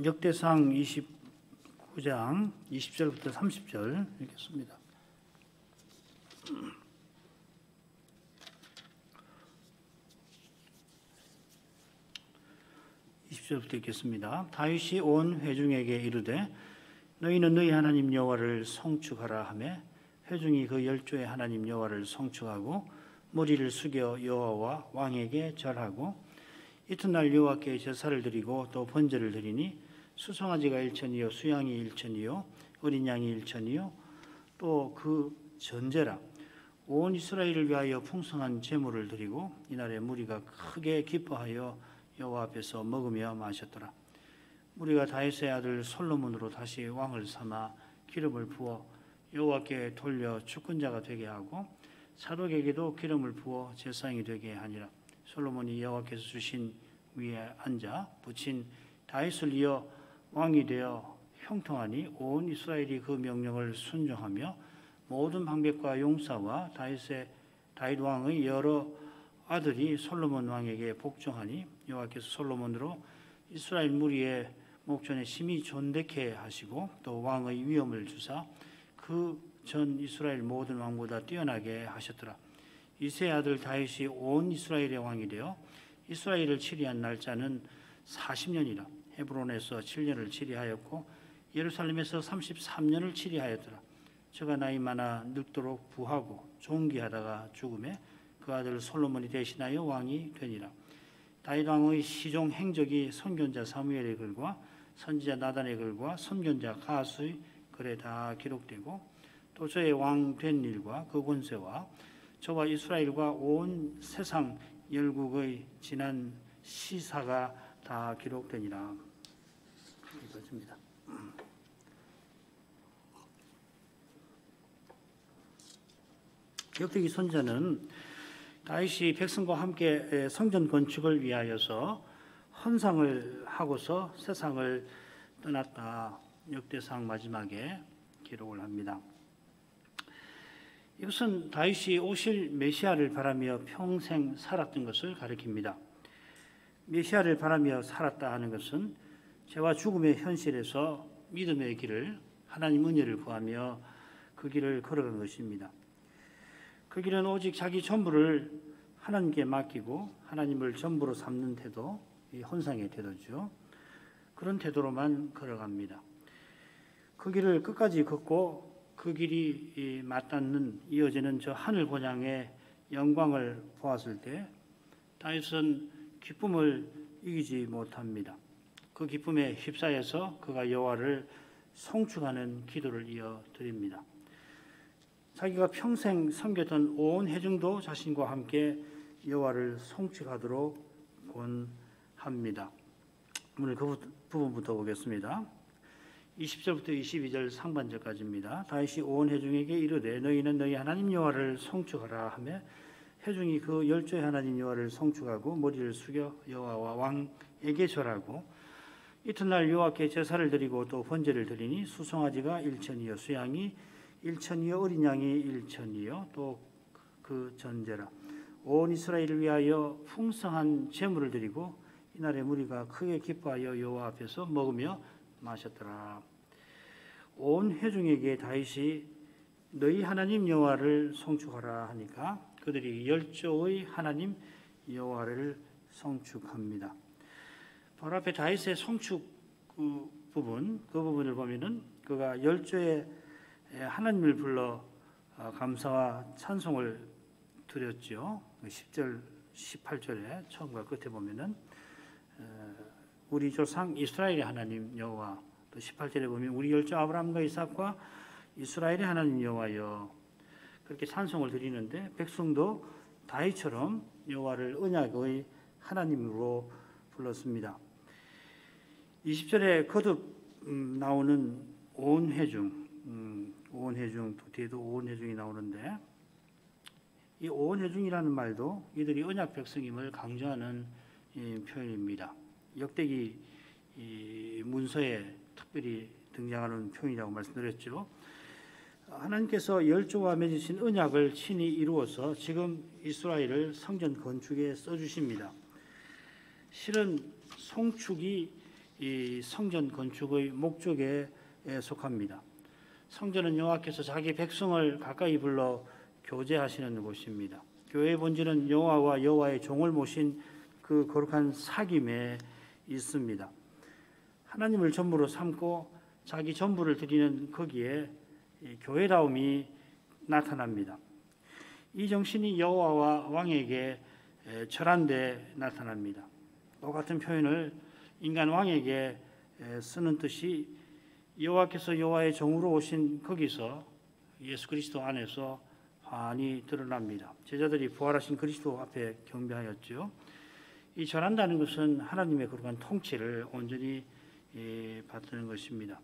역대상 29장 20절부터 30절 읽겠습니다. 부터 읽겠습니다. 다윗이 온 회중에게 이르되 너희는 너희 하나님 여호와를 송축하라 하매 회중이 그 열조의 하나님 여호와를 송축하고 머리를 숙여 여호와와 왕에게 절하고 이튿날 여호와께 제사를 드리고 또 번제를 드리니 수송아지가 1천이요 수양이 1천이요 어린 양이 1천이요 또 그 전제라 온 이스라엘을 위하여 풍성한 제물을 드리고 이날에 무리가 크게 기뻐하여 여호와 앞에서 먹으며 마셨더라. 무리가 다윗의 아들 솔로몬으로 다시 왕을 삼아 기름을 부어 여호와께 돌려 주권자가 되게 하고 사독에게도 기름을 부어 제사장이 되게 하니라. 솔로몬이 여호와께서 주신 위에 앉아 붙인 다윗을 이어 왕이 되어 형통하니 온 이스라엘이 그 명령을 순종하며 모든 방백과 용사와 다윗 왕의 여러 아들이 솔로몬 왕에게 복종하니 여호와께서 솔로몬으로 이스라엘 무리의 목전에 심히 존대케 하시고 또 왕의 위엄을 주사 그 전 이스라엘 모든 왕보다 뛰어나게 하셨더라. 이새의 아들 다윗이 온 이스라엘의 왕이 되어 이스라엘을 치리한 날짜는 40년이라. 헤브론에서 7년을 치리하였고 예루살렘에서 33년을 치리하였더라. 저가 나이 많아 늙도록 부하고 존귀하다가 죽음에 그 아들 솔로몬이 대신하여 왕이 되니라. 다윗 왕의 시종 행적이 선견자 사무엘의 글과 선지자 나단의 글과 선견자 가수의 글에 다 기록되고 또 저의 왕 된 일과 그 권세와 저와 이스라엘과 온 세상 열국의 지난 시사가 다 기록되니라. 이것입니다. 역대기 선지자는 다윗이 백성과 함께 성전 건축을 위하여서 헌상을 하고서 세상을 떠났다. 역대상 마지막에 기록을 합니다. 이것은 다윗이 오실 메시아를 바라며 평생 살았던 것을 가리킵니다. 메시아를 바라며 살았다 하는 것은 죄와 죽음의 현실에서 믿음의 길을 하나님 은혜를 구하며 그 길을 걸어간 것입니다. 그 길은 오직 자기 전부를 하나님께 맡기고 하나님을 전부로 삼는 태도, 이 헌상의 태도죠. 그런 태도로만 걸어갑니다. 그 길을 끝까지 걷고 그 길이 맞닿는 이어지는 저 하늘 본향의 영광을 보았을 때 다윗은 기쁨을 이기지 못합니다. 그 기쁨에 휩싸여서 그가 여호와를 송축하는 기도를 이어드립니다. 자기가 평생 섬겼던 온 회중도 자신과 함께 여호와를 송축하도록 권합니다. 오늘 그 부분부터 보겠습니다. 20절부터 22절 상반절까지입니다. 다윗이 온 회중에게 이르되 너희는 너희 하나님 여호와를 송축하라 하며 회중이 그 열조의 하나님 여호와를 송축하고 머리를 숙여 여호와와 왕에게 절하고 이튿날 여호와께 제사를 드리고 또 번제를 드리니 수송아지가 1천이요 수양이 1천이요 어린 양이 1천이요 또 그 전제라. 온 이스라엘을 위하여 풍성한 제물을 드리고 이날에 무리가 크게 기뻐하여 여호와 앞에서 먹으며 마셨더라. 온 회중에게 다윗이 너희 하나님 여호와를 송축하라 하니까 그들이 열조의 하나님 여호와를 송축합니다. 바로 앞에 다윗의 송축 그 부분을 보면은 그가 열조의 하나님을 불러 감사와 찬송을 드렸죠. 10절, 18절에 처음과 끝에 보면은 우리 조상 이스라엘의 하나님 여호와, 또 18절에 보면 우리 열조 아브라함과 이삭과 이스라엘의 하나님 여호와여, 그렇게 찬송을 드리는데 백성도 다윗처럼 여호와를 언약의 하나님으로 불렀습니다. 20절에 거듭 나오는 온 회중, 또 뒤에도 온 회중이 나오는데 이 온 회중이라는 말도 이들이 언약 백성임을 강조하는 표현입니다. 역대기 문서에 특별히 등장하는 표현이라고 말씀드렸죠. 하나님께서 열조와 맺으신 언약을 친히 이루어서 지금 이스라엘을 성전 건축에 써주십니다. 실은 송축이 이 성전 건축의 목적에 속합니다. 성전은 여호와께서 자기 백성을 가까이 불러 교제하시는 곳입니다. 교회의 본질은 여호와와 여호와의 종을 모신 그 거룩한 사귐에 있습니다. 하나님을 전부로 삼고 자기 전부를 드리는 거기에 교회다움이 나타납니다. 이 정신이 여호와와 왕에게 절한데 나타납니다. 똑같은 표현을 인간 왕에게 쓰는 뜻이 여호와께서 여호와의 종으로 오신 거기서 예수 그리스도 안에서 환히 드러납니다. 제자들이 부활하신 그리스도 앞에 경배하였죠. 이 절한다는 것은 하나님의 거룩한 통치를 온전히 받드는 것입니다.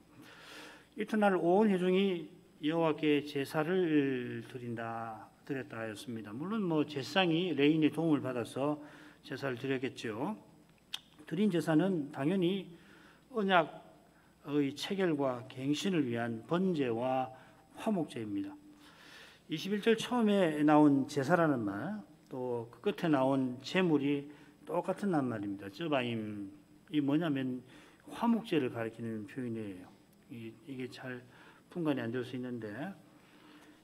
이튿날 온 회중이 여호와께 제사를 드렸다 하였습니다. 물론 제사장이 레인의 도움을 받아서 제사를 드렸겠죠. 드린 제사는 당연히 언약의 체결과 갱신을 위한 번제와 화목제입니다. 21절 처음에 나온 제사라는 말, 또 그 끝에 나온 제물이 똑같은 낱말입니다. 쩌바임. 이 뭐냐면 화목제를 가리키는 표현이에요. 이게 잘 분간이 안 될 수 있는데,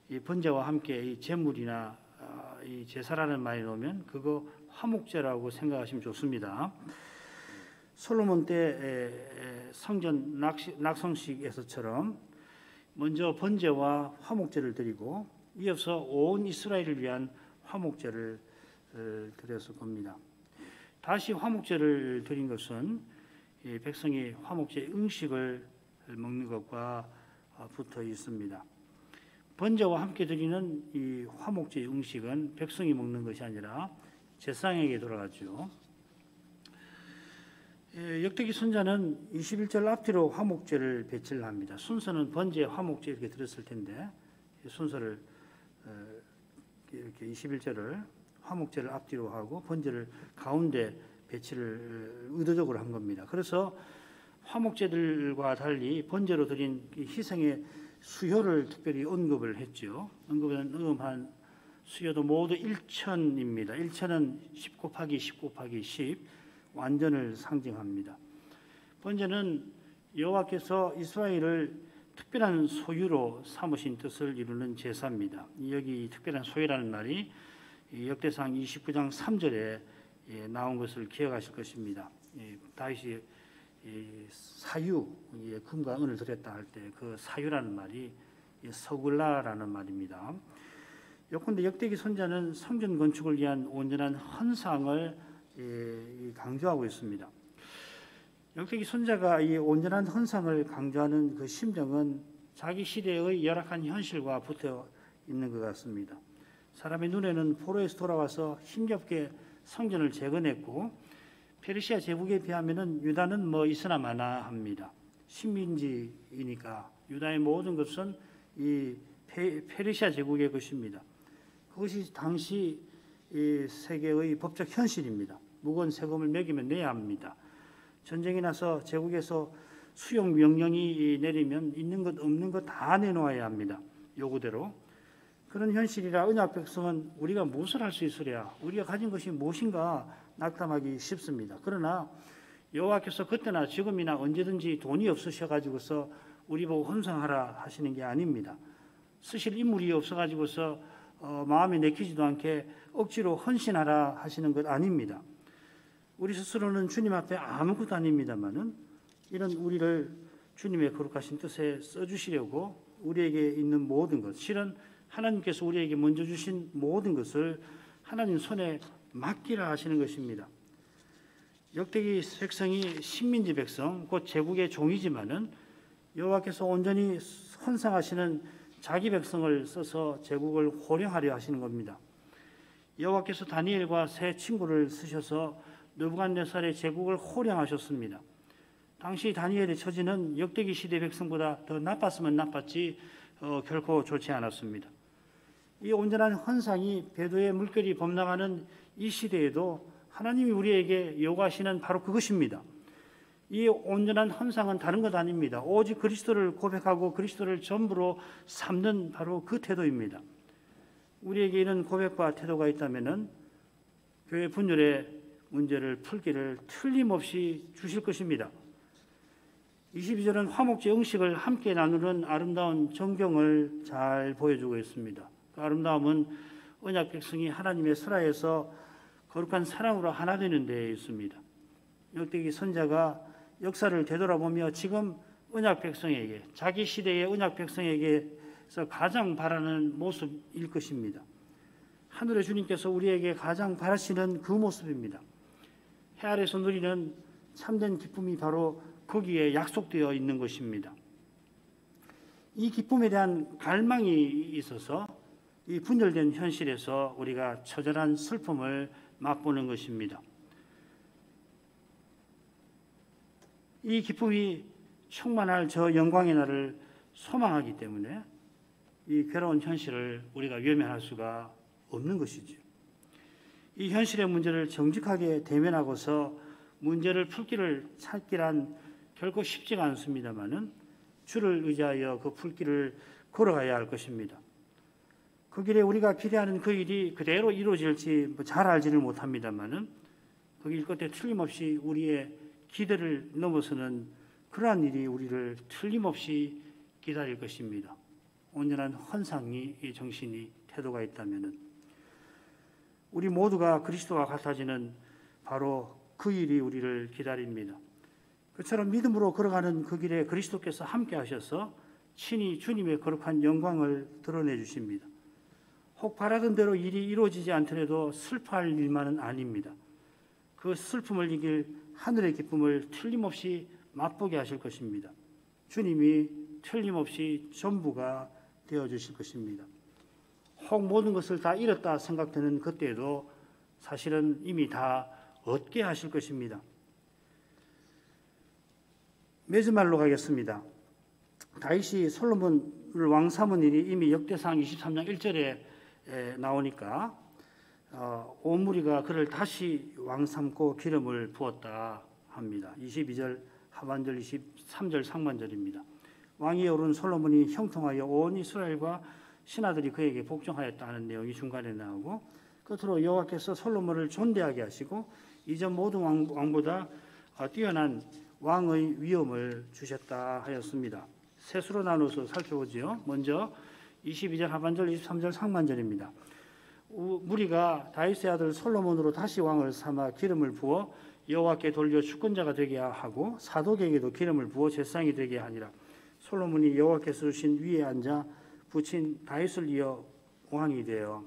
이 번제와 함께 이 제물이나 이 제사라는 말이 나오면 그거 화목제라고 생각하시면 좋습니다. 솔로몬 때 성전 낙성식에서처럼 먼저 번제와 화목제를 드리고 이어서 온 이스라엘을 위한 화목제를 드렸을 겁니다. 다시 화목제를 드린 것은 백성이 화목제 음식을 먹는 것과 붙어 있습니다. 번제와 함께 드리는 이 화목제 음식은 백성이 먹는 것이 아니라 제사장에게 돌아가죠. 역대기 선자는 21절 앞뒤로 화목제를 배치를 합니다. 순서는 번제, 화목제 이렇게 들었을 텐데 순서를 이렇게 21절을 화목제를 앞뒤로 하고 번제를 가운데 배치를 의도적으로 한 겁니다. 그래서 화목제들과 달리 번제로 드린 희생의 수효를 특별히 언급을 했죠. 언급한 수효도 모두 1천입니다. 1천은 10 곱하기 10 곱하기 10 완전을 상징합니다. 번제는 여호와께서 이스라엘을 특별한 소유로 삼으신 뜻을 이루는 제사입니다. 여기 특별한 소유라는 말이 역대상 29장 3절에 나온 것을 기억하실 것입니다. 다윗이 사유, 금과 은을 드렸다 할 때 그 사유라는 말이 서글라라는 말입니다. 요컨대 역대기 선자는 성전 건축을 위한 온전한 헌상을 강조하고 있습니다. 역대기 선자가 이 온전한 헌상을 강조하는 그 심정은 자기 시대의 열악한 현실과 붙어 있는 것 같습니다. 사람의 눈에는 포로에서 돌아와서 힘겹게 성전을 재건했고 페르시아 제국에 비하면은 유다는 있으나 마나 합니다. 식민지이니까 유다의 모든 것은 이 페르시아 제국의 것입니다. 그것이 당시 이 세계의 법적 현실입니다. 무거운 세금을 매기면 내야 합니다. 전쟁이 나서 제국에서 수용 명령이 내리면 있는 것 없는 것 다 내놓아야 합니다. 요구대로. 그런 현실이라 언약 백성은 우리가 무엇을 할 수 있으랴, 우리가 가진 것이 무엇인가 낙담하기 쉽습니다. 그러나 여호와께서 그때나 지금이나 언제든지 돈이 없으셔가지고서 우리 보고 헌상하라 하시는 게 아닙니다. 쓰실 인물이 없어가지고서 마음에 내키지도 않게 억지로 헌신하라 하시는 것 아닙니다. 우리 스스로는 주님 앞에 아무것도 아닙니다만은 이런 우리를 주님의 거룩하신 뜻에 써주시려고 우리에게 있는 모든 것, 실은 하나님께서 우리에게 먼저 주신 모든 것을 하나님 손에 맡기라 하시는 것입니다. 역대기 백성이 식민지 백성, 곧 제국의 종이지만은 여호와께서 온전히 헌상하시는 자기 백성을 써서 제국을 호령하려 하시는 겁니다. 여호와께서 다니엘과 세 친구를 쓰셔서 느부갓네살의 제국을 호령하셨습니다. 당시 다니엘의 처지는 역대기 시대 백성보다 더 나빴으면 나빴지 결코 좋지 않았습니다. 이 온전한 헌상이 배도의 물결이 범람하는 이 시대에도 하나님이 우리에게 요구하시는 바로 그것입니다. 이 온전한 헌상은 다른 것 아닙니다. 오직 그리스도를 고백하고 그리스도를 전부로 삼는 바로 그 태도입니다. 우리에게 이런 고백과 태도가 있다면 교회 분열의 문제를 풀기를 틀림없이 주실 것입니다. 22절은 화목제 음식을 함께 나누는 아름다운 정경을 잘 보여주고 있습니다. 그 아름다움은 언약 백성이 하나님의 설화에서 거룩한 사랑으로 하나 되는 데에 있습니다. 역대기 선자가 역사를 되돌아보며 지금 언약 백성에게, 자기 시대의 언약 백성에게서 가장 바라는 모습일 것입니다. 하늘의 주님께서 우리에게 가장 바라시는 그 모습입니다. 해 아래서 누리는 참된 기쁨이 바로 거기에 약속되어 있는 것입니다. 이 기쁨에 대한 갈망이 있어서 이 분열된 현실에서 우리가 처절한 슬픔을 맛보는 것입니다. 이 기쁨이 충만할 저 영광의 날을 소망하기 때문에 이 괴로운 현실을 우리가 외면할 수가 없는 것이죠. 이 현실의 문제를 정직하게 대면하고서 문제를 풀 길을 찾기란 결코 쉽지가 않습니다마는 주를 의지하여 그 풀길을 걸어가야 할 것입니다. 그 길에 우리가 기대하는 그 일이 그대로 이루어질지 잘 알지를 못합니다마는 그 길 끝에 틀림없이 우리의 기대를 넘어서는 그러한 일이 우리를 틀림없이 기다릴 것입니다. 온전한 헌상이 이 정신이 태도가 있다면은 우리 모두가 그리스도와 같아지는 바로 그 일이 우리를 기다립니다. 그처럼 믿음으로 걸어가는 그 길에 그리스도께서 함께 하셔서 친히 주님의 거룩한 영광을 드러내 주십니다. 혹 바라던 대로 일이 이루어지지 않더라도 슬퍼할 일만은 아닙니다. 그 슬픔을 이길 하늘의 기쁨을 틀림없이 맛보게 하실 것입니다. 주님이 틀림없이 전부가 되어주실 것입니다. 혹 모든 것을 다 잃었다 생각되는 그때에도 사실은 이미 다 얻게 하실 것입니다. 매주말로 가겠습니다. 다윗이 솔로몬을 왕 삼은 일이 이미 역대상 23장 1절에 나오니까 온 무리가 그를 다시 왕 삼고 기름을 부었다 합니다. 22절 하반절 23절 상반절입니다. 왕위에 오른 솔로몬이 형통하여 온 이스라엘과 신하들이 그에게 복종하였다 하는 내용이 중간에 나오고 끝으로 여호와께서 솔로몬을 존대하게 하시고 이전 모든 왕보다 뛰어난 왕의 위엄을 주셨다 하였습니다. 셋으로 나눠서 살펴보지요. 먼저 22절 하반절 23절 상반절입니다. 무리가 다윗의 아들 솔로몬으로 다시 왕을 삼아 기름을 부어 여호와께 돌려 주권자가 되게 하고 사독에게도 기름을 부어 제사장이 되게 하니라. 솔로몬이 여호와께서 주신 위에 앉아 부친 다윗을 이어 왕이 되어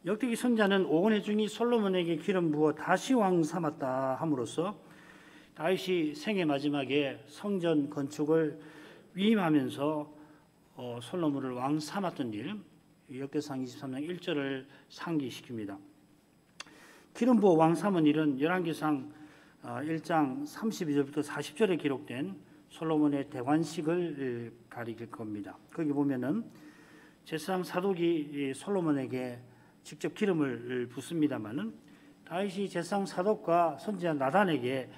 역대기 선자는 오온의 중이 솔로몬에게 기름 부어 다시 왕 삼았다 함으로써 다윗이 생애 마지막에 성전 건축을 위임하면서 솔로몬을 왕 삼았던 일, 역대상 23장 1절을 상기시킵니다. 기름 부어 왕 삼은 일은 열왕기상 1장 32절부터 40절에 기록된 솔로몬의 대관식을 가리킬 겁니다. 거기 보면은 제사장 사독이 솔로몬에게 직접 기름을 붓습니다마는 다윗이 제사장 사독과 선지자 나단에게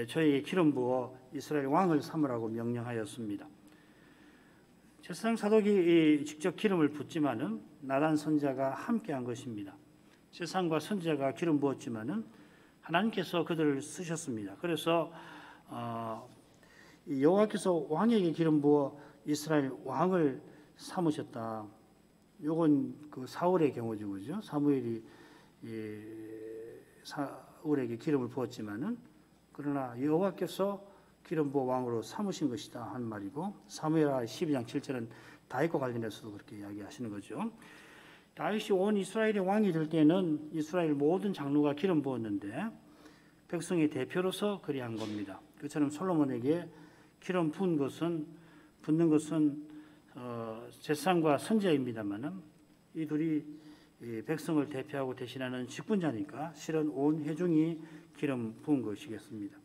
저에게 기름 부어 이스라엘 왕을 삼으라고 명령하였습니다. 제사장 사독이 직접 기름을 붓지만은 나단 선지자가 함께한 것입니다. 제사장과 선지자가 기름 부었지만은 하나님께서 그들을 쓰셨습니다. 그래서 여호와께서 왕에게 기름 부어 이스라엘 왕을 삼으셨다. 요건 그 사울의 경우죠, 그죠? 사무엘이 사울에게 기름을 부었지만은 그러나 여호와께서 기름 부어 왕으로 삼으신 것이다 한 말이고 사무엘하 12장 7절은 다윗과 관련해서도 그렇게 이야기하시는 거죠. 다윗이 온 이스라엘의 왕이 될 때는 이스라엘 모든 장로가 기름 부었는데 백성의 대표로서 그리한 겁니다. 그처럼 솔로몬에게 기름 붓는 것은 제사장과 선지자입니다만은 이 둘이 백성을 대표하고 대신하는 직분자니까 실은 온 회중이 기름 부은 것이겠습니다.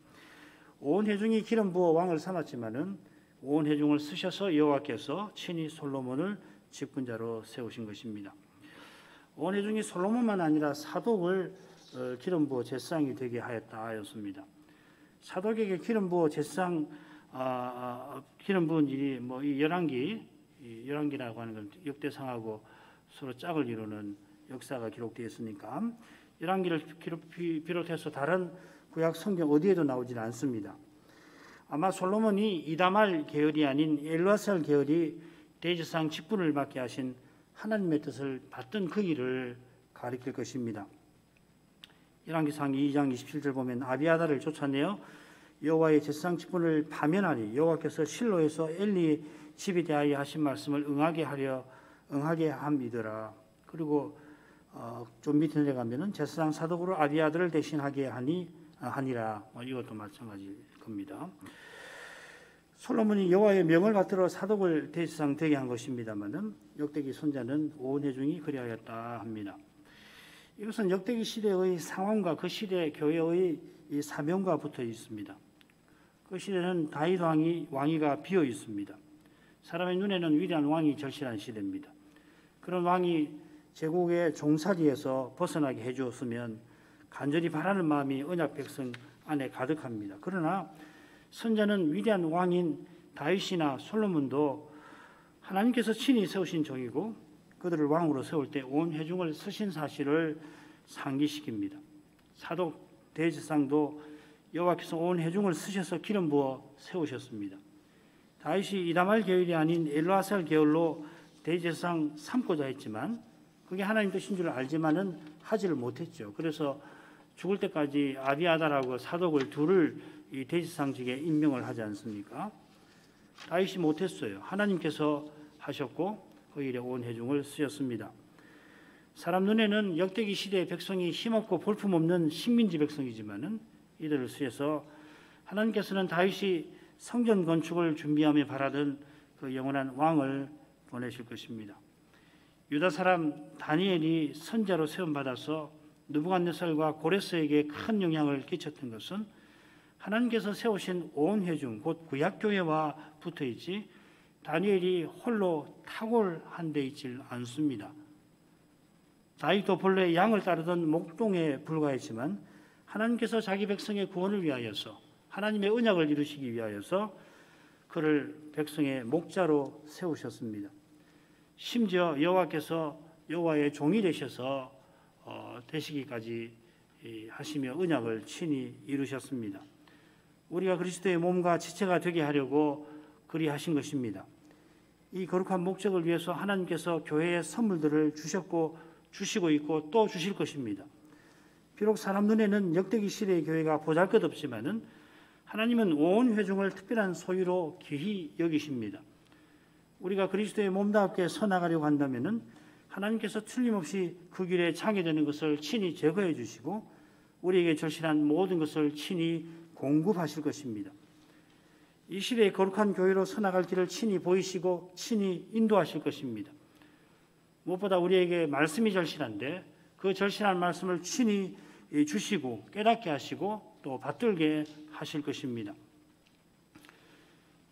온 회중이 기름 부어 왕을 삼았지만은 온 회중을 쓰셔서 여호와께서 친히 솔로몬을 직분자로 세우신 것입니다. 온 회중이 솔로몬만 아니라 사독을 기름 부어 제사장이 되게 하였다 하였습니다. 사독에게 기름 부어 제사장 기름 부은 일이 이 열왕기라고 하는 건 역대상하고 서로 짝을 이루는 역사가 기록되어 있으니까 열왕기를 비롯해서 다른 구약 성경 어디에도 나오지는 않습니다. 아마 솔로몬이 이다말 계열이 아닌 엘르아살 계열이 대제사장 직분을 맡게 하신 하나님의 뜻을 받던 그 일을 가리킬 것입니다. 열왕기상 2장 27절 보면 아비아다를 쫓아내어 여호와의 제사장 직분을 파면하니 여호와께서 실로에서 엘리 집에 대하여 하신 말씀을 응하게 함이더라. 그리고 좀 밑에 내려가면은 제사장 사독으로 아비아다를 대신하게 하니라. 이것도 마찬가지일 겁니다. 솔로몬이 여호와의 명을 받들어 사독을 대제사장 되게 한 것입니다만은 역대기 손자는 오온회중이 그리하였다 합니다. 이것은 역대기 시대의 상황과 그 시대 교회의 이 사명과 붙어 있습니다. 그 시대는 다윗 왕위가 비어 있습니다. 사람의 눈에는 위대한 왕이 절실한 시대입니다. 그런 왕이 제국의 종살이에서 벗어나게 해주었으면 간절히 바라는 마음이 언약 백성 안에 가득합니다. 그러나 선자는 위대한 왕인 다윗이나 솔로몬도 하나님께서 친히 세우신 종이고 그들을 왕으로 세울 때 온 회중을 쓰신 사실을 상기시킵니다. 사독 대제사장도 여호와께서 온 회중을 쓰셔서 기름 부어 세우셨습니다. 다윗이 이다말 계열이 아닌 엘르아살 계열로 대제사장 삼고자 했지만 그게 하나님 뜻인 줄 알지만은 하지를 못했죠. 그래서 죽을 때까지 아비아다라고 사독을 둘을 이 대제사장직에 임명을 하지 않습니까? 다윗이 못했어요. 하나님께서 하셨고 그 일에 온 회중을 쓰셨습니다. 사람 눈에는 역대기 시대의 백성이 힘없고 볼품없는 식민지 백성이지만은 이들을 쓰셔서 하나님께서는 다윗이 성전 건축을 준비하며 바라던 그 영원한 왕을 보내실 것입니다. 유다 사람 다니엘이 선자로 세움받아서 느부갓네살과 고레스에게 큰 영향을 끼쳤던 것은 하나님께서 세우신 온 회중 곧 구약교회와 붙어있지 다니엘이 홀로 탁월한 데 있질 않습니다. 다윗도 본래 양을 따르던 목동에 불과했지만 하나님께서 자기 백성의 구원을 위하여서 하나님의 언약을 이루시기 위하여서 그를 백성의 목자로 세우셨습니다. 심지어 여호와께서 여호와의 종이 되셔서 되시기까지 하시며 언약을 친히 이루셨습니다. 우리가 그리스도의 몸과 지체가 되게 하려고 그리하신 것입니다. 이 거룩한 목적을 위해서 하나님께서 교회에 선물들을 주시고 있고 또 주실 것입니다. 비록 사람 눈에는 역대기 시대의 교회가 보잘것없지만은 하나님은 온 회중을 특별한 소유로 귀히 여기십니다. 우리가 그리스도의 몸답게 서나가려고 한다면은 하나님께서 틀림없이 그 길에 장애되는 것을 친히 제거해 주시고 우리에게 절실한 모든 것을 친히 공급하실 것입니다. 이 시대의 거룩한 교회로 서나갈 길을 친히 보이시고 친히 인도하실 것입니다. 무엇보다 우리에게 말씀이 절실한데 그 절실한 말씀을 친히 주시고 깨닫게 하시고 또 받들게 하실 것입니다.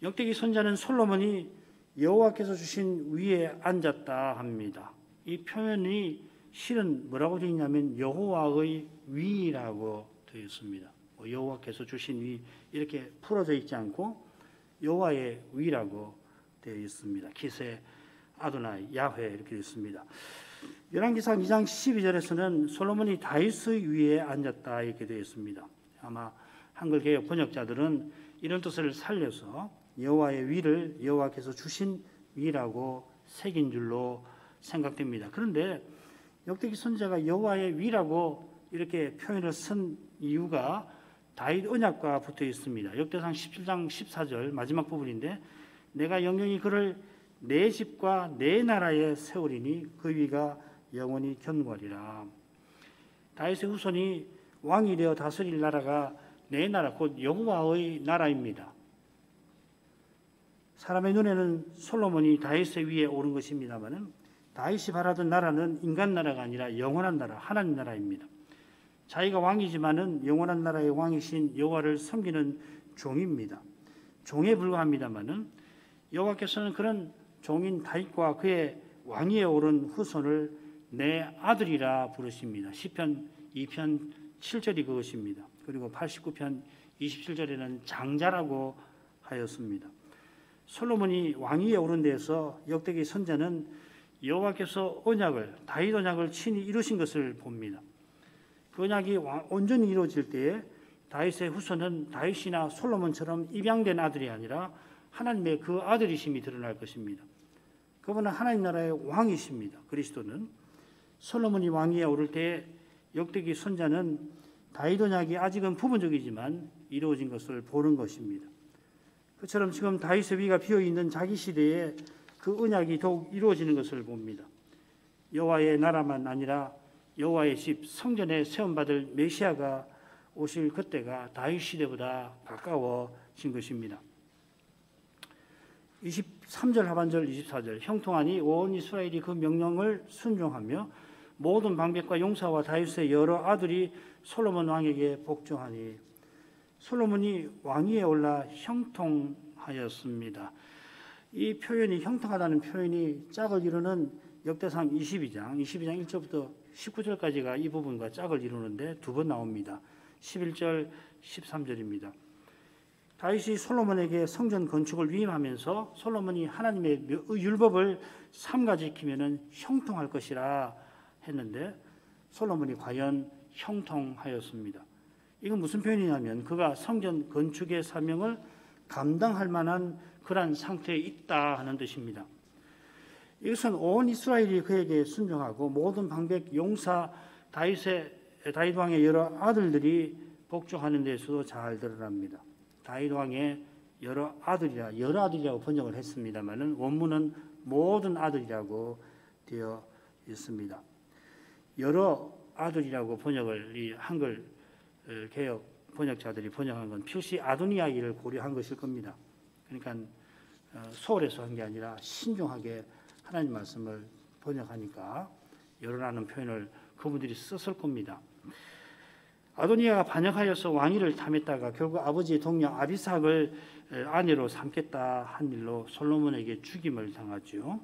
역대기 선자는 솔로몬이 여호와께서 주신 위에 앉았다 합니다. 이 표현이 실은 뭐라고 되어 있냐면 여호와의 위라고 되어 있습니다. 여호와께서 주신 위 이렇게 풀어져 있지 않고 여호와의 위라고 되어 있습니다. 기세 아도나이 야훼 이렇게 되어 있습니다. 열왕기상 2장 12절에서는 솔로몬이 다윗의 위에 앉았다 이렇게 되어 있습니다. 아마 한글 개역 번역자들은 이런 뜻을 살려서 여호와의 위를 여호와께서 주신 위라고 새긴 줄로 생각됩니다. 그런데 역대기 선지자가 여호와의 위라고 이렇게 표현을 쓴 이유가 다윗 언약과 붙어 있습니다. 역대상 17장 14절 마지막 부분인데 내가 영영이 그를 내 집과 내 나라에 세우리니 그 위가 영원히 견고하리라. 다윗의 후손이 왕이 되어 다스릴 나라가 내 나라 곧 여호와의 나라입니다. 사람의 눈에는 솔로몬이 다윗의 위에 오른 것입니다마는 다윗이 바라던 나라는 인간 나라가 아니라 영원한 나라, 하나님 나라입니다. 자기가 왕이지만은 영원한 나라의 왕이신 여호와를 섬기는 종입니다. 종에 불과합니다마는 여호와께서는 그런 종인 다윗과 그의 왕위에 오른 후손을 내 아들이라 부르십니다. 시편 2편 7절이 그것입니다. 그리고 89편 27절에는 장자라고 하였습니다. 솔로몬이 왕위에 오른 데에서 역대기 선자는 여호와께서 다윗 언약을 친히 이루신 것을 봅니다. 그 언약이 온전히 이루어질 때에 다윗의 후손은 다윗이나 솔로몬처럼 입양된 아들이 아니라 하나님의 그 아들이심이 드러날 것입니다. 그분은 하나님 나라의 왕이십니다. 그리스도는 솔로몬이 왕위에 오를 때 역대기 선자는 다윗 언약이 아직은 부분적이지만 이루어진 것을 보는 것입니다. 그처럼 지금 다윗의 위가 비어있는 자기 시대에 그 언약이 더욱 이루어지는 것을 봅니다. 여호와의 나라만 아니라 여호와의 집 성전에 세움받을 메시아가 오실 그때가 다윗 시대보다 가까워진 것입니다. 23절 하반절 24절 형통하니 온 이스라엘이 그 명령을 순종하며 모든 방백과 용사와 다윗의 여러 아들이 솔로몬 왕에게 복종하니 솔로몬이 왕위에 올라 형통하였습니다. 이 표현이 형통하다는 표현이 짝을 이루는 역대상 22장 1절부터 19절까지가 이 부분과 짝을 이루는데 두 번 나옵니다. 11절 13절입니다. 다윗이 솔로몬에게 성전 건축을 위임하면서 솔로몬이 하나님의 율법을 삼가 지키면은 형통할 것이라 했는데 솔로몬이 과연 형통하였습니다. 이건 무슨 표현이냐면 그가 성전 건축의 사명을 감당할 만한 그러한 상태에 있다 하는 뜻입니다. 이것은 온 이스라엘이 그에게 순종하고 모든 방백 용사 다윗 왕의 여러 아들들이 복종하는 데서도 잘 드러납니다. 다윗 왕의 여러 아들이라고 번역을 했습니다만은 원문은 모든 아들이라고 되어 있습니다. 여러 아들이라고 번역을 이 한글 개혁 번역자들이 번역한 건 필시 아도니아를 고려한 것일 겁니다. 그러니까 소홀해서 한 게 아니라 신중하게 하나님 말씀을 번역하니까 여러라는 표현을 그분들이 썼을 겁니다. 아도니아가 반역하여서 왕위를 탐했다가 결국 아버지의 동료 아비삭을 아내로 삼겠다 한 일로 솔로몬에게 죽임을 당하죠.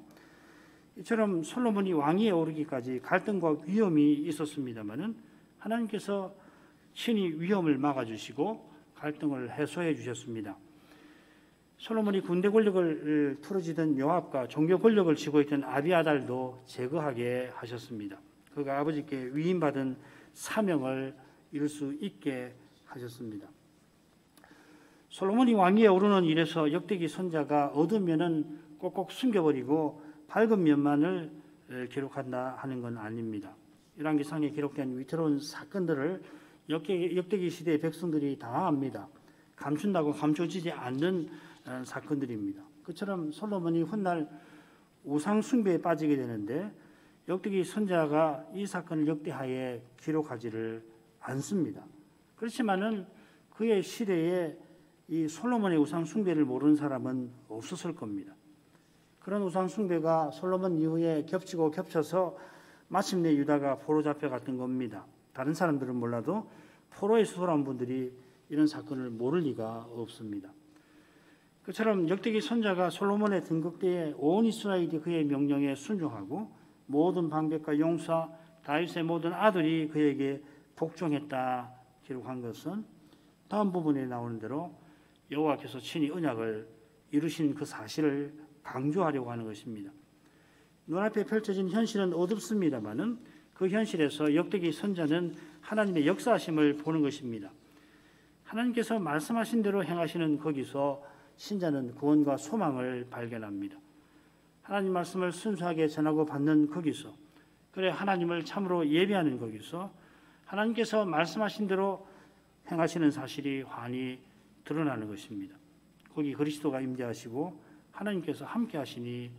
이처럼 솔로몬이 왕위에 오르기까지 갈등과 위험이 있었습니다마는 하나님께서 친히 위험을 막아주시고 갈등을 해소해 주셨습니다. 솔로몬이 군대 권력을 풀어지던 요압과 종교 권력을 쥐고 있던 아비아달도 제거하게 하셨습니다. 그가 아버지께 위임받은 사명을 이룰 수 있게 하셨습니다. 솔로몬이 왕위에 오르는 일에서 역대기 선자가 어두운 면은 꼭꼭 숨겨버리고 밝은 면만을 기록한다 하는 건 아닙니다. 열왕기상에 기록된 위태로운 사건들을 역대기 시대의 백성들이 다 압니다. 감춘다고 감춰지지 않는 사건들입니다. 그처럼 솔로몬이 훗날 우상 숭배에 빠지게 되는데 역대기 선자가 이 사건을 역대하에 기록하지를 않습니다. 그렇지만은 그의 시대에 이 솔로몬의 우상 숭배를 모르는 사람은 없었을 겁니다. 그런 우상 숭배가 솔로몬 이후에 겹치고 겹쳐서 마침내 유다가 포로 잡혀갔던 겁니다. 다른 사람들은 몰라도 포로에서 돌아온 분들이 이런 사건을 모를 리가 없습니다. 그처럼 역대기 선자가 솔로몬의 등극 때에 온 이스라엘이 그의 명령에 순종하고 모든 방백과 용사 다윗의 모든 아들이 그에게 복종했다 기록한 것은 다음 부분에 나오는 대로 여호와께서 친히 언약을 이루신 그 사실을 강조하려고 하는 것입니다. 눈앞에 펼쳐진 현실은 어둡습니다마는 그 현실에서 역대기 선자는 하나님의 역사하심을 보는 것입니다. 하나님께서 말씀하신 대로 행하시는 거기서 신자는 구원과 소망을 발견합니다. 하나님 말씀을 순수하게 전하고 받는 거기서 그래 하나님을 참으로 예배하는 거기서 하나님께서 말씀하신 대로 행하시는 사실이 환히 드러나는 것입니다. 거기 그리스도가 임재하시고 하나님께서 함께 하시니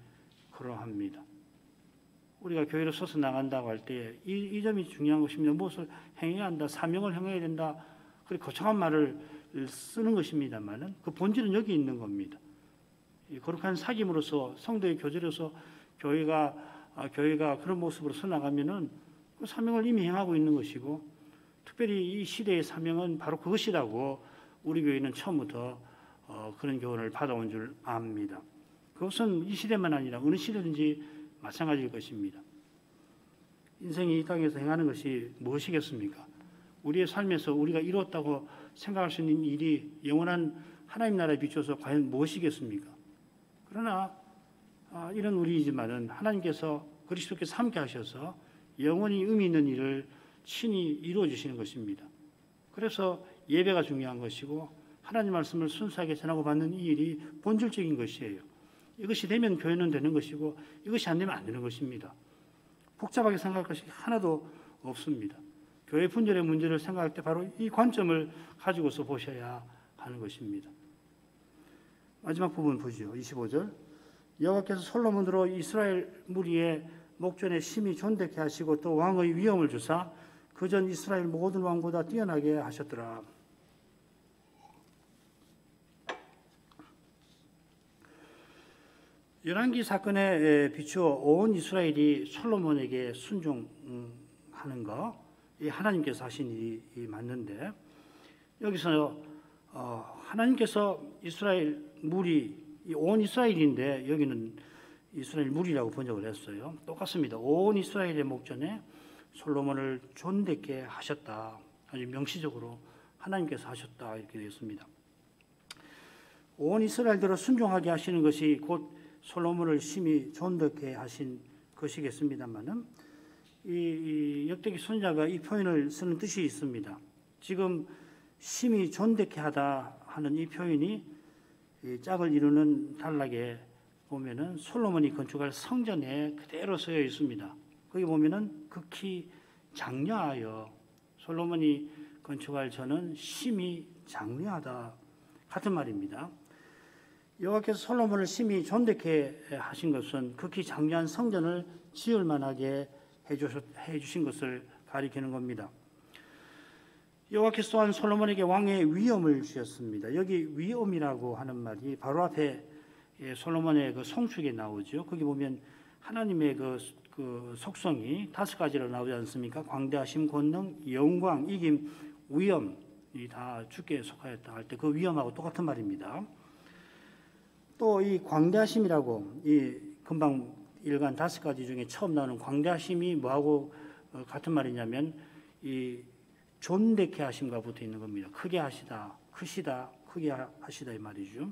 그러합니다. 우리가 교회로 서서 나간다고 할 때 이 점이 중요한 것입니다. 무엇을 행해야 한다, 사명을 행해야 된다, 그렇게 거창한 말을 쓰는 것입니다만은 그 본질은 여기 있는 겁니다. 거룩한 사귐으로서 성도의 교제로서 교회가 그런 모습으로 서나가면은 그 사명을 이미 행하고 있는 것이고 특별히 이 시대의 사명은 바로 그것이라고 우리 교회는 처음부터 그런 교훈을 받아온 줄 압니다. 그것은 이 시대만 아니라 어느 시대든지 마찬가지일 것입니다. 인생이 이 땅에서 행하는 것이 무엇이겠습니까? 우리의 삶에서 우리가 이루었다고 생각할 수 있는 일이 영원한 하나님 나라에 비춰서 과연 무엇이겠습니까? 그러나 이런 우리이지만은 하나님께서 그리스도께서 함께 하셔서 영원히 의미 있는 일을 친히 이루어지시는 것입니다. 그래서 예배가 중요한 것이고 하나님 말씀을 순수하게 전하고 받는 이 일이 본질적인 것이에요. 이것이 되면 교회는 되는 것이고 이것이 안 되면 안 되는 것입니다. 복잡하게 생각할 것이 하나도 없습니다. 교회 분열의 문제를 생각할 때 바로 이 관점을 가지고서 보셔야 하는 것입니다. 마지막 부분 보죠. 25절. 여호와께서 솔로몬으로 이스라엘 무리의 목전에 심히 존대케 하시고 또 왕의 위엄을 주사 그전 이스라엘 모든 왕보다 뛰어나게 하셨더라. 열왕기 사건에 비추어 온 이스라엘이 솔로몬에게 순종하는 거, 이 하나님께서 하신 일이 맞는데 여기서 하나님께서 이스라엘 무리, 온 이스라엘인데 여기는 이스라엘 무리라고 번역을 했어요. 똑같습니다. 온 이스라엘의 목전에 솔로몬을 존대케 하셨다. 아주 명시적으로 하나님께서 하셨다 이렇게 되어 있습니다. 온 이스라엘대로 순종하게 하시는 것이 곧 솔로몬을 심히 존대케 하신 것이겠습니다만은 이 역대기 선지자가 이 표현을 쓰는 뜻이 있습니다. 지금 심히 존대케 하다 하는 이 표현이 이 짝을 이루는 단락에 보면은 솔로몬이 건축할 성전에 그대로 쓰여 있습니다. 거기 보면은 극히 장려하여 솔로몬이 건축할 전은 심히 장려하다 같은 말입니다. 여호와께서 솔로몬을 심히 존대케 하신 것은 극히 장려한 성전을 지을 만하게 해주신 것을 가리키는 겁니다. 여호와께서 또한 솔로몬에게 왕의 위엄을 주셨습니다. 여기 위엄이라고 하는 말이 바로 앞에 솔로몬의 그 송축에 나오죠. 거기 보면 하나님의 그 속성이 5가지로 나오지 않습니까? 광대하심, 권능, 영광, 이김, 위엄이 다 주께 속하였다 할 때 그 위엄하고 똑같은 말입니다. 또 이 광대하심이라고 이 금방 일간 5가지 중에 처음 나오는 광대하심이 뭐하고 같은 말이냐면 이 존대케 하심과 붙어 있는 겁니다. 크게 하시다, 크시다, 크게 하시다 이 말이죠.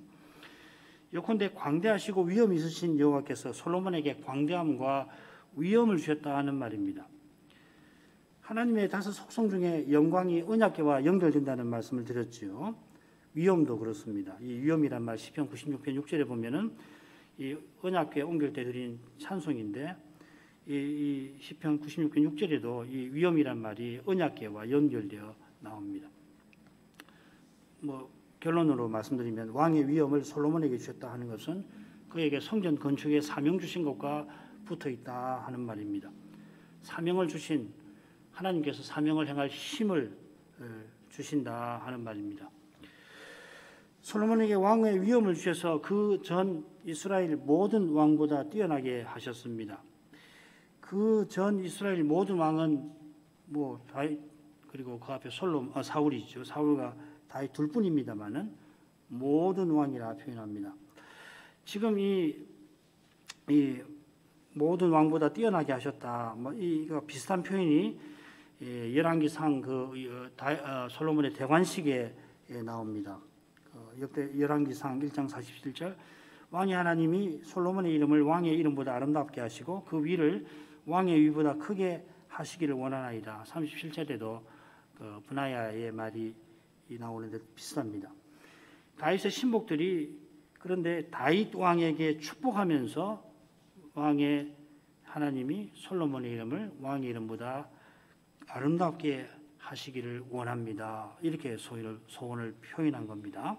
요컨대 광대하시고 위엄 있으신 여호와께서 솔로몬에게 광대함과 위엄을 주셨다 하는 말입니다. 하나님의 5 속성 중에 영광이 언약궤와 연결된다는 말씀을 드렸지요. 위엄도 그렇습니다. 이 위엄이란 말 시편 96편 6절에 보면은 이 언약궤 옮길 때 드린 찬송인데 이 시편 96편 6절에도 이 위엄이란 말이 언약궤와 연결되어 나옵니다. 결론으로 말씀드리면 왕의 위엄을 솔로몬에게 주셨다 하는 것은 그에게 성전 건축에 사명 주신 것과 붙어 있다 하는 말입니다. 사명을 주신 하나님께서 사명을 행할 힘을 주신다 하는 말입니다. 솔로몬에게 왕의 위엄을 주셔서 그 전 이스라엘 모든 왕보다 뛰어나게 하셨습니다. 그 전 이스라엘 모든 왕은 다윗 그리고 그 앞에 사울이죠. 사울과 다윗 둘뿐입니다만은 모든 왕이라 표현합니다. 지금 이 모든 왕보다 뛰어나게 하셨다. 이거 비슷한 표현이 열왕기상 솔로몬의 대관식에 나옵니다. 열왕기상 1장 47절 왕의 하나님이 솔로몬의 이름을 왕의 이름보다 아름답게 하시고 그 위를 왕의 위보다 크게 하시기를 원하나이다. 37절에도 브나야의 말이 나오는데 비슷합니다. 다윗의 신복들이 그런데 다윗 왕에게 축복하면서 왕의 하나님이 솔로몬의 이름을 왕의 이름보다 아름답게 하시기를 원합니다. 이렇게 소원을 표현한 겁니다.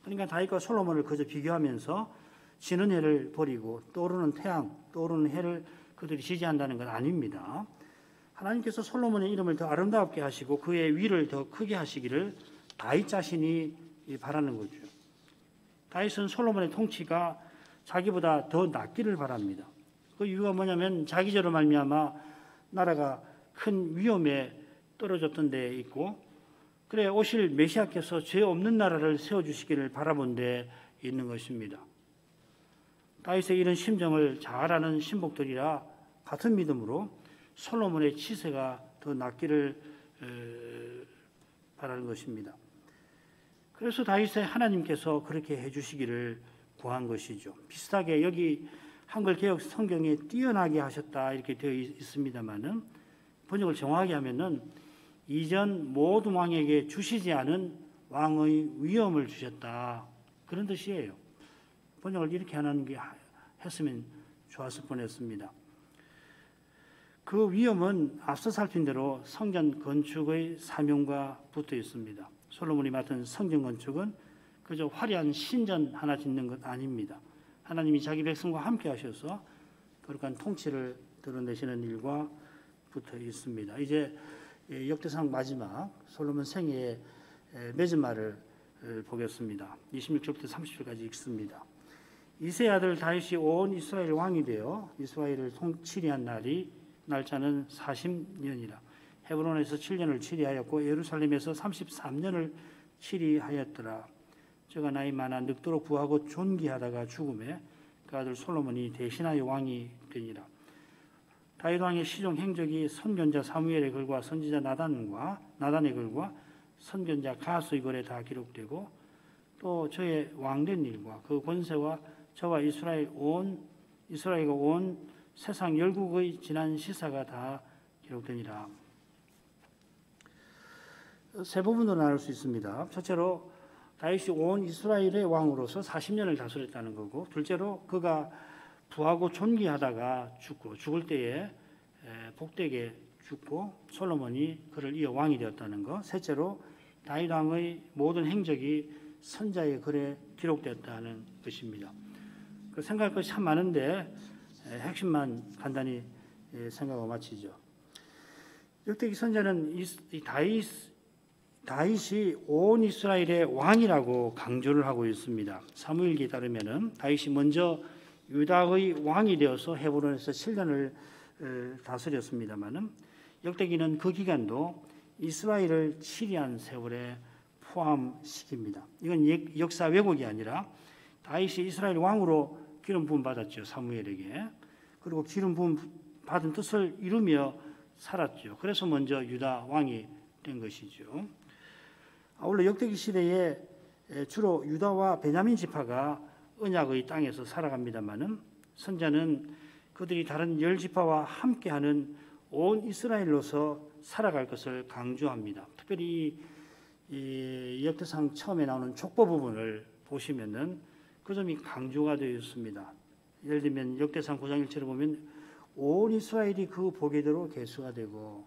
그러니까 다윗과 솔로몬을 그저 비교하면서 지는 해를 버리고 떠오르는 태양, 떠오르는 해를 그들이 지지한다는 건 아닙니다. 하나님께서 솔로몬의 이름을 더 아름답게 하시고 그의 위를 더 크게 하시기를 다윗 자신이 바라는 거죠. 다윗은 솔로몬의 통치가 자기보다 더 낫기를 바랍니다. 그 이유가 뭐냐면 자기저로 말미암아 나라가 큰 위험에 떨어졌던 데 있고 그래 오실 메시아께서 죄 없는 나라를 세워주시기를 바라본 데 있는 것입니다. 다윗의 이런 심정을 잘 아는 신복들이라 같은 믿음으로 솔로몬의 치세가 더 낫기를 바라는 것입니다. 그래서 다윗의 하나님께서 그렇게 해주시기를 구한 것이죠. 비슷하게 여기 한글 개역 성경에 뛰어나게 하셨다 이렇게 되어 있습니다만은 번역을 정확하게 하면은 이전 모든 왕에게 주시지 않은 왕의 위엄을 주셨다. 그런 뜻이에요. 번역을 이렇게 하는 게 했으면 좋았을 뻔했습니다. 그 위엄은 앞서 살핀 대로 성전 건축의 사명과 붙어 있습니다. 솔로몬이 맡은 성전 건축은 그저 화려한 신전 하나 짓는 것 아닙니다. 하나님이 자기 백성과 함께 하셔서 거룩한 통치를 드러내시는 일과 붙어 있습니다. 이제 역대상 마지막 솔로몬 생애의 맺은 말을 보겠습니다. 26절부터 30절까지 읽습니다. 이새의 아들 다윗이 온 이스라엘 왕이 되어 이스라엘을 치리한 날짜는 40년이라. 헤브론에서 7년을 치리하였고 예루살렘에서 33년을 치리하였더라. 저가 나이 많아 늙도록 부하고 존귀하다가 죽음에 그 아들 솔로몬이 대신하여 왕이 되니라. 다윗 왕의 시종 행적이 선견자 사무엘의 글과 선지자 나단의 글과 선견자 가수의 글에 다 기록되고 또 저의 왕된 일과 그 권세와 저와 이스라엘과 온 세상 열국의 지난 시사가 다 기록되니라. 세 부분으로 나눌 수 있습니다. 첫째로 다윗이 온 이스라엘의 왕으로서 40년을 다스렸다는 거고, 둘째로 그가 부하고 존귀하다가 죽을 때에 복되게 죽고 솔로몬이 그를 이어 왕이 되었다는 것, 셋째로 다윗 왕의 모든 행적이 선자의 글에 기록되었다는 것입니다. 그 생각할 것이 참 많은데 핵심만 간단히 생각하고 마치죠. 역대기 선자는 다윗이 온 이스라엘의 왕이라고 강조를 하고 있습니다. 사무엘기에 따르면은 다윗이 먼저 유다의 왕이 되어서 헤브론에서 7년을 다스렸습니다만은 역대기는 그 기간도 이스라엘을 치리한 세월에 포함시킵니다. 이건 역사 왜곡이 아니라 다윗이 이스라엘 왕으로 기름 부음 받았죠. 사무엘에게. 그리고 기름 부음 받은 뜻을 이루며 살았죠. 그래서 먼저 유다 왕이 된 것이죠. 아울러 역대기 시대에 주로 유다와 베냐민 지파가 언약의 땅에서 살아갑니다마는 선자는 그들이 다른 10지파와 함께하는 온 이스라엘로서 살아갈 것을 강조합니다. 특별히 이 역대상 처음에 나오는 족보 부분을 보시면은 그 점이 강조가 되어 있습니다. 예를 들면 역대상 9장 1절을 보면 온 이스라엘이 그 보게대로 계수가 되고,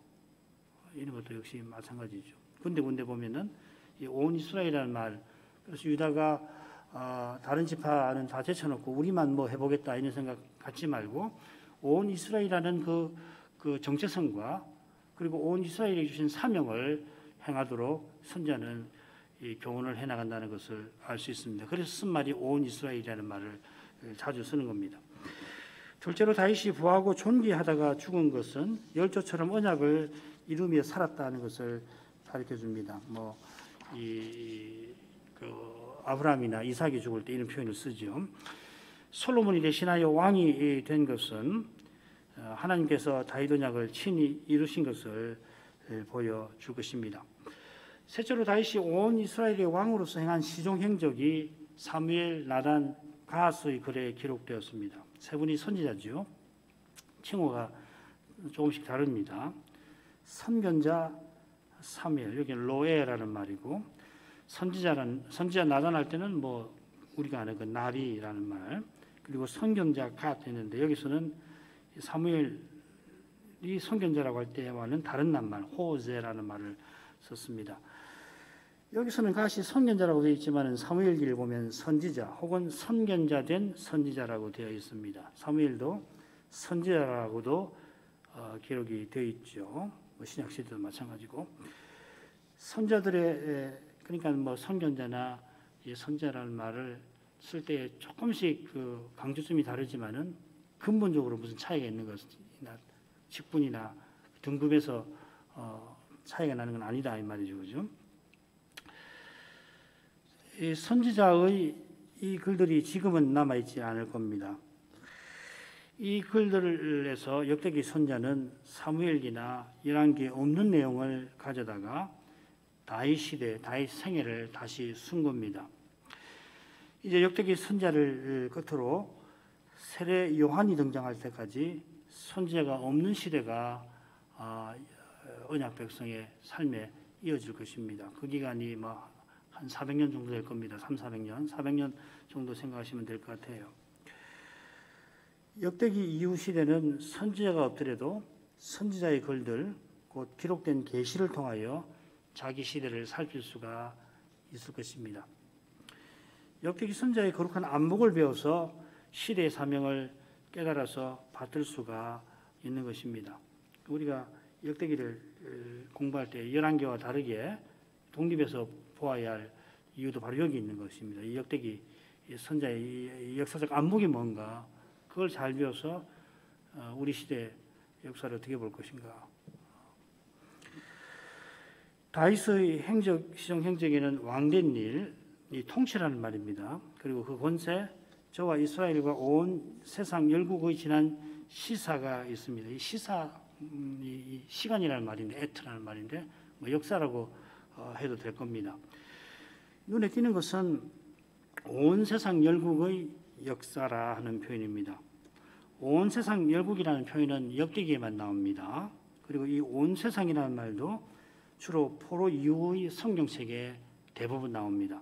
이런 것도 역시 마찬가지죠. 군데 보면은 이 온 이스라엘이라는 말, 그래서 유다가 다른 지파는 다 제쳐놓고 우리만 뭐 해보겠다 이런 생각 갖지 말고 온 이스라엘이라는 그 정체성과 그리고 온 이스라엘이 주신 사명을 행하도록 선자는 이 교훈을 해나간다는 것을 알 수 있습니다. 그래서 쓴 말이 온 이스라엘이라는 말을 자주 쓰는 겁니다. 둘째로 다윗이 부하고 존귀하다가 죽은 것은 열조처럼 언약을 이루며 살았다는 것을 가르쳐 줍니다. 아브라함이나 이삭이 죽을 때 이런 표현을 쓰죠. 솔로몬이 대신하여 왕이 된 것은 하나님께서 다윗 언약을 친히 이루신 것을 보여줄 것입니다. 셋째로 다윗이 온 이스라엘의 왕으로서 행한 시종 행적이 사무엘, 나단, 가스의 글에 기록되었습니다. 세 분이 선지자죠. 칭호가 조금씩 다릅니다. 선견자 사무엘, 여기는 로에라는 말이고, 선지자 나단 할 때는 우리가 아는 그 나비라는 말, 그리고 선견자 갓 했는데 여기서는 사무엘이 선견자라고 할 때와는 다른 낱말 호세라는 말을 썼습니다. 여기서는 같이 선견자라고 되어 있지만 사무엘기를 보면 선지자 혹은 선견자된 선지자라고 되어 있습니다. 사무엘도 선지자라고도 기록이 되어 있죠. 신약 시대도 마찬가지고 선자들의 그러니까 선견자나 선자라는 말을 쓸 때 조금씩 그 강조점이 다르지만은 근본적으로 무슨 차이가 있는 것이나 직분이나 등급에서 차이가 나는 건 아니다 이 말이죠, 그죠? 이 선지자의 이 글들이 지금은 남아 있지 않을 겁니다. 이 글들에서 역대기 선자는 사무엘기나 열왕기에 없는 내용을 가져다가 다윗 시대, 다윗 생애를 다시 쓴 겁니다. 이제 역대기 선자를 끝으로 세례 요한이 등장할 때까지 선지자가 없는 시대가 언약 백성의 삶에 이어질 것입니다. 그 기간이 한 400년 정도 될 겁니다. 300~400년, 400년 정도 생각하시면 될 것 같아요. 역대기 이후 시대는 선지자가 없더라도 선지자의 글들, 곧 기록된 계시를 통하여 자기 시대를 살필 수가 있을 것입니다. 역대기 선지자의 거룩한 안목을 배워서 시대의 사명을 깨달아서 받들 수가 있는 것입니다. 우리가 역대기를 공부할 때 열왕기와 다르게 독립해서 보아야 할 이유도 바로 여기 있는 것입니다. 이 역대기 선지자의 역사적 안목이 뭔가, 그걸 잘 배워서 우리 시대 역사를 어떻게 볼 것인가. 다윗의 시종 행적에는 왕된 일, 이 통치라는 말입니다. 그리고 그 권세, 저와 이스라엘과 온 세상 열국의 지난 시사가 있습니다. 이 시사, 이 시간이라는 말인데, 에트라는 말인데, 역사라고 해도 될 겁니다. 눈에 띄는 것은 온 세상 열국의 역사라 하는 표현입니다. 온 세상 열국이라는 표현은 역대기에만 나옵니다. 그리고 이 온 세상이라는 말도 주로 포로 이후의 성경책에 대부분 나옵니다.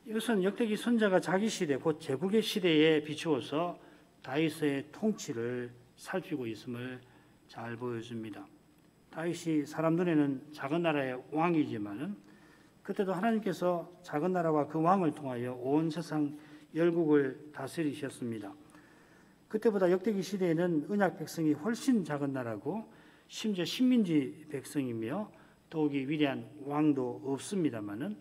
이것은 역대기 선지자가 자기 시대, 곧 제국의 시대에 비추어서 다윗의 통치를 살피고 있음을 잘 보여줍니다. 다윗이 사람 눈에는 작은 나라의 왕이지만은 그때도 하나님께서 작은 나라와 그 왕을 통하여 온 세상 열국을 다스리셨습니다. 그때보다 역대기 시대에는 언약 백성이 훨씬 작은 나라고 심지어 식민지 백성이며 더욱이 위대한 왕도 없습니다마는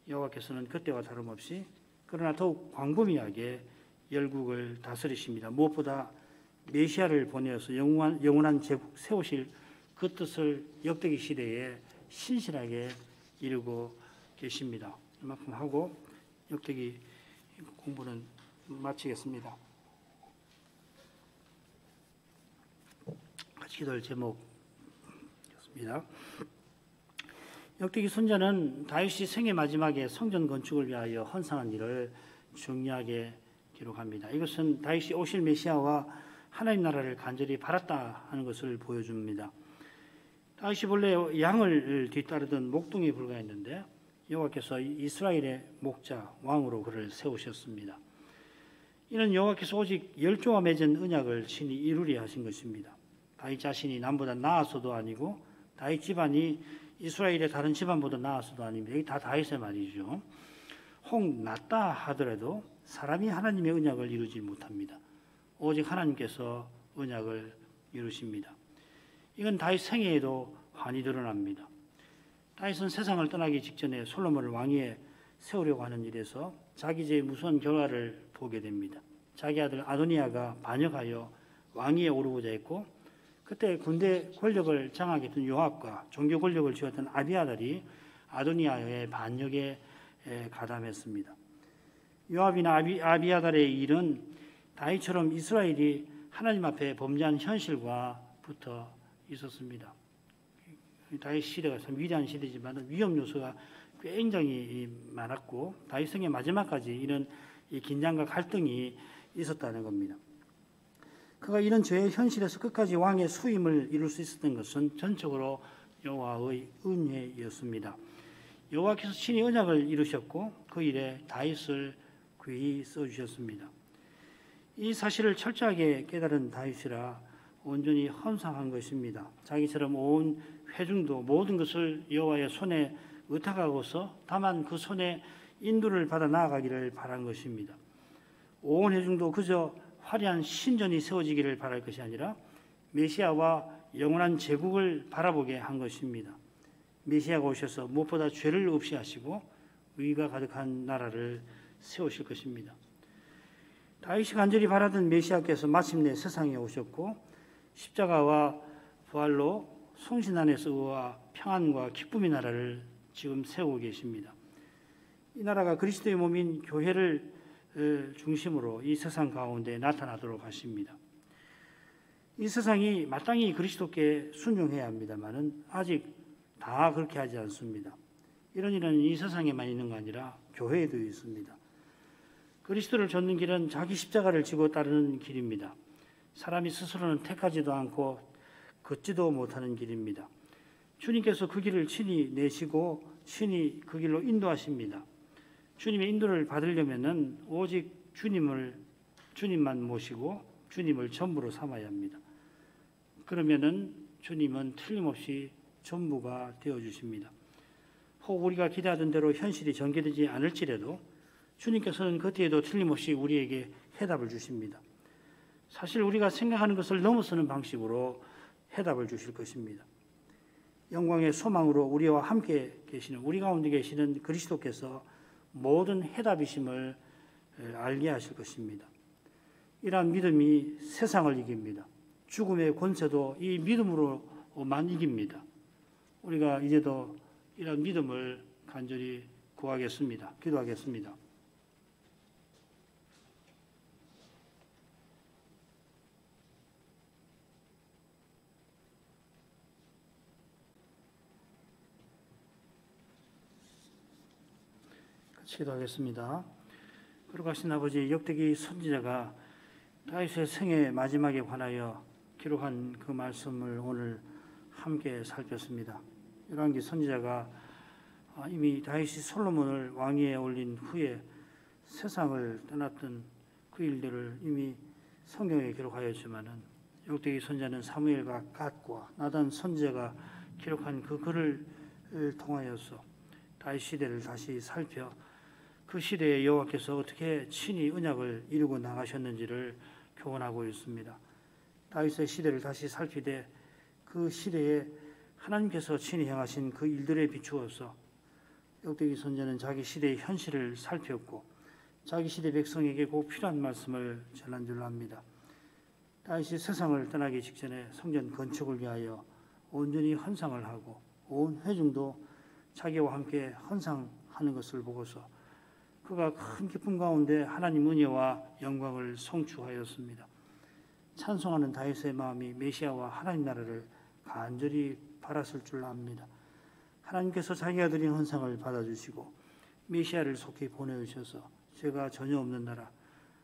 여호와께서는 그때와 다름없이 그러나 더욱 광범위하게 열국을 다스리십니다. 무엇보다 메시아를 보내어서 영원한 제국 세우실 그 뜻을 역대기 시대에 신실하게 이루고 계십니다. 이만큼 하고 역대기 공부는 마치겠습니다. 같이 기도할 제목이었습니다. 역대기 선지자는 다윗이 생애 마지막에 성전 건축을 위하여 헌상한 일을 중요하게 기록합니다. 이것은 다윗이 오실 메시아와 하나님 나라를 간절히 바랐다 하는 것을 보여줍니다. 다윗이 본래 양을 뒤따르던 목동에 불과했는데 여호와께서 이스라엘의 목자 왕으로 그를 세우셨습니다. 이는 여호와께서 오직 열조와 맺은 언약을 친히 이루려 하신 것입니다. 다윗 자신이 남보다 나아서도 아니고 다윗 집안이 이스라엘의 다른 집안보다 나아서도 아닙니다. 이게 다 다윗의 말이죠. 혹 낫다 하더라도 사람이 하나님의 언약을 이루지 못합니다. 오직 하나님께서 언약을 이루십니다. 이건 다윗 생애에도 환히 드러납니다. 다윗은 세상을 떠나기 직전에 솔로몬을 왕위에 세우려고 하는 일에서 자기 죄의 무서운 결과를 보게 됩니다. 자기 아들 아도니아가 반역하여 왕위에 오르고자 했고 그때 군대 권력을 장악했던 요압과 종교 권력을 쥐었던 아비아달이 아도니아의 반역에 가담했습니다. 요압이나 아비아달의 일은 다윗처럼 이스라엘이 하나님 앞에 범죄한 현실과 붙어 있었습니다. 다윗 시대가 참 위대한 시대지만 위험 요소가 굉장히 많았고 다윗 생의 마지막까지 이런 긴장과 갈등이 있었다는 겁니다. 그가 이런 죄의 현실에서 끝까지 왕의 수임을 이룰 수 있었던 것은 전적으로 여호와의 은혜였습니다. 여호와께서 친히 언약을 이루셨고 그 일에 다윗을 귀히 써주셨습니다. 이 사실을 철저하게 깨달은 다윗이라 온전히 헌상한 것입니다. 자기처럼 온 회중도 모든 것을 여호와의 손에 의탁하고서 다만 그 손에 인도를 받아 나아가기를 바란 것입니다. 온 회중도 그저 화려한 신전이 세워지기를 바랄 것이 아니라 메시아와 영원한 제국을 바라보게 한 것입니다. 메시아가 오셔서 무엇보다 죄를 없이 하시고 의가 가득한 나라를 세우실 것입니다. 다윗이 간절히 바라던 메시아께서 마침내 세상에 오셨고 십자가와 부활로 성신 안에서 의와 평안과 기쁨의 나라를 지금 세우고 계십니다. 이 나라가 그리스도의 몸인 교회를 중심으로 이 세상 가운데 나타나도록 하십니다. 이 세상이 마땅히 그리스도께 순종해야 합니다만은 아직 다 그렇게 하지 않습니다. 이런 일은 이 세상에만 있는 거 아니라 교회에도 있습니다. 그리스도를 좇는 길은 자기 십자가를 지고 따르는 길입니다. 사람이 스스로는 택하지도 않고 걷지도 못하는 길입니다. 주님께서 그 길을 친히 내시고 친히 그 길로 인도하십니다. 주님의 인도를 받으려면은 오직 주님만 모시고 주님을 전부로 삼아야 합니다. 그러면은 주님은 틀림없이 전부가 되어 주십니다. 혹 우리가 기대하던 대로 현실이 전개되지 않을지라도 주님께서는 그 뒤에도 틀림없이 우리에게 해답을 주십니다. 사실 우리가 생각하는 것을 넘어서는 방식으로 해답을 주실 것입니다. 영광의 소망으로 우리와 함께 계시는, 우리 가운데 계시는 그리스도께서 모든 해답이심을 알게 하실 것입니다. 이러한 믿음이 세상을 이깁니다. 죽음의 권세도 이 믿음으로만 이깁니다. 우리가 이제도 이런 믿음을 간절히 구하겠습니다. 기도하겠습니다. 기도하겠습니다. 거룩하신 아버지, 역대기 선지자가 다윗의 생애 마지막에 관하여 기록한 그 말씀을 오늘 함께 살폈습니다. 열왕기 선지자가 이미 다윗이 솔로몬을 왕위에 올린 후에 세상을 떠났던 그 일들을 이미 성경에 기록하였지만은 역대기 선지자는 사무엘과 갓과 나단 선지자가 기록한 그 글을 통하여서 다윗 시대를 다시 살펴 그 시대에 여호와께서 어떻게 친히 언약을 이루고 나가셨는지를 교훈하고 있습니다. 다윗의 시대를 다시 살피되 그 시대에 하나님께서 친히 행하신 그 일들에 비추어서 역대기 선지자는 자기 시대의 현실을 살폈고 자기 시대 백성에게 꼭 필요한 말씀을 전한 줄로 압니다. 다윗이 세상을 떠나기 직전에 성전 건축을 위하여 온전히 헌상을 하고 온 회중도 자기와 함께 헌상하는 것을 보고서 그가 큰 기쁨 가운데 하나님 은혜와 영광을 송축하였습니다. 찬송하는 다윗의 마음이 메시아와 하나님 나라를 간절히 바랐을 줄 압니다. 하나님께서 자기가 드린 헌상을 받아주시고 메시아를 속히 보내주셔서 죄가 전혀 없는 나라,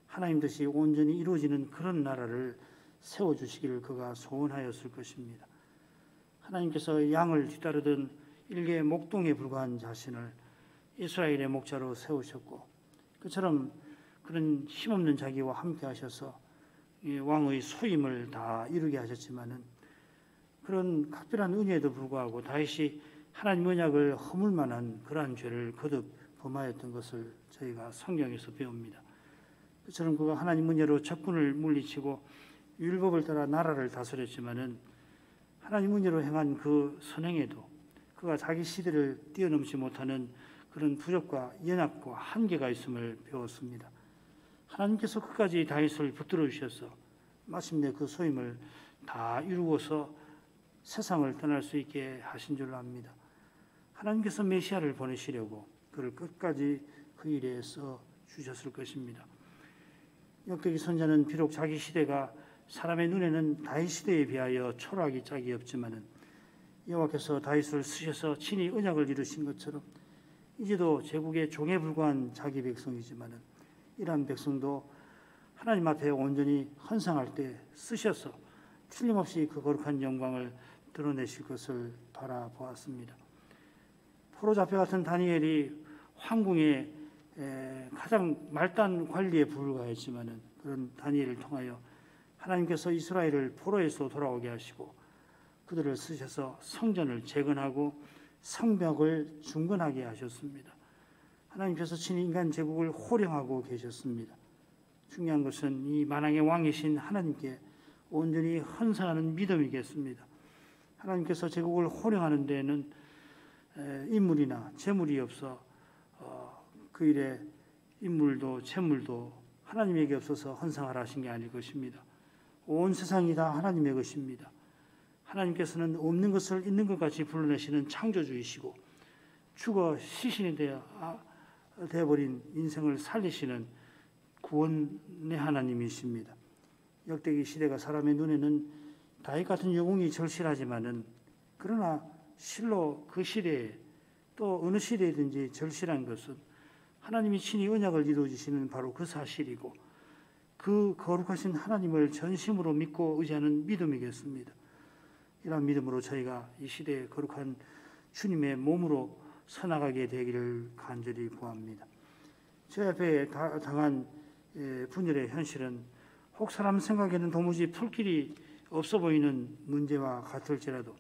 하나님 뜻이 온전히 이루어지는 그런 나라를 세워주시기를 그가 소원하였을 것입니다. 하나님께서 양을 뒤따르던 일개 목동에 불과한 자신을 이스라엘의 목자로 세우셨고 그처럼 그런 힘없는 자기와 함께 하셔서 왕의 소임을 다 이루게 하셨지만은 그런 각별한 은혜에도 불구하고 다윗이 하나님 언약을 허물 만한 그러한 죄를 거듭 범하였던 것을 저희가 성경에서 배웁니다. 그처럼 그가 하나님 은혜로 적군을 물리치고 율법을 따라 나라를 다스렸지만은 하나님 은혜로 행한 그 선행에도 그가 자기 시대를 뛰어넘지 못하는 그런 부족과 연약과 한계가 있음을 배웠습니다. 하나님께서 끝까지 다윗을 붙들어 주셔서 마침내 그 소임을 다 이루고서 세상을 떠날 수 있게 하신 줄로 압니다. 하나님께서 메시아를 보내시려고 그를 끝까지 그 일에 써 주셨을 것입니다. 역대기 선지자는 비록 자기 시대가 사람의 눈에는 다윗 시대에 비하여 초라하기 짝이 없지만은 여호와께서 다윗을 쓰셔서 친히 언약을 이루신 것처럼 이제도 제국의 종에 불과한 자기 백성이지만은 이러한 백성도 하나님 앞에 온전히 헌상할 때 쓰셔서 틀림없이 그 거룩한 영광을 드러내실 것을 바라보았습니다. 포로 잡혀갔던 다니엘이 황궁의 가장 말단 관리에 불과했지만은 그런 다니엘을 통하여 하나님께서 이스라엘을 포로에서 돌아오게 하시고 그들을 쓰셔서 성전을 재건하고 성벽을 중건하게 하셨습니다. 하나님께서 친히 인간 제국을 호령하고 계셨습니다. 중요한 것은 이 만왕의 왕이신 하나님께 온전히 헌상하는 믿음이겠습니다. 하나님께서 제국을 호령하는 데에는 인물이나 재물이 없어 그 일에 인물도 재물도 하나님에게 없어서 헌상하라 하신 게 아닐 것입니다. 온 세상이 다 하나님의 것입니다. 하나님께서는 없는 것을 있는 것 같이 불러내시는 창조주이시고 죽어 시신이 되어버린 인생을 살리시는 구원의 하나님이십니다. 역대기 시대가 사람의 눈에는 다윗 같은 영웅이 절실하지만은 그러나 실로 그 시대에 또 어느 시대이든지 절실한 것은 하나님이 친히 언약을 이루어주시는 바로 그 사실이고 그 거룩하신 하나님을 전심으로 믿고 의지하는 믿음이겠습니다. 이런 믿음으로 저희가 이 시대에 거룩한 주님의 몸으로 서나가게 되기를 간절히 구합니다. 제 앞에 당한 분열의 현실은 혹 사람 생각에는 도무지 풀 길이 없어 보이는 문제와 같을지라도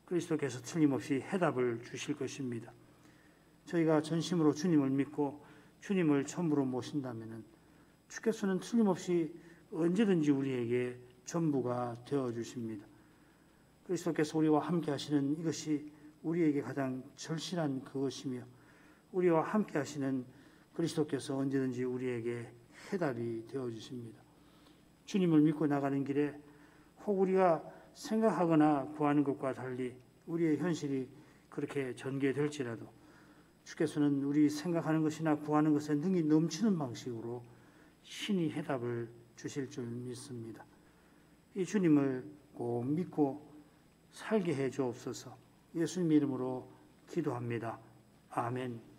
그리스도께서 틀림없이 해답을 주실 것입니다. 저희가 전심으로 주님을 믿고 주님을 전부로 모신다면 주께서는 틀림없이 언제든지 우리에게 전부가 되어 주십니다. 그리스도께서 우리와 함께 하시는 이것이 우리에게 가장 절실한 그것이며 우리와 함께 하시는 그리스도께서 언제든지 우리에게 해답이 되어 주십니다. 주님을 믿고 나가는 길에 혹 우리가 생각하거나 구하는 것과 달리 우리의 현실이 그렇게 전개될지라도 주께서는 우리 생각하는 것이나 구하는 것에 능히 넘치는 방식으로 신이 해답을 주실 줄 믿습니다. 이 주님을 꼭 믿고 살게 해 주옵소서. 예수님 이름으로 기도합니다. 아멘.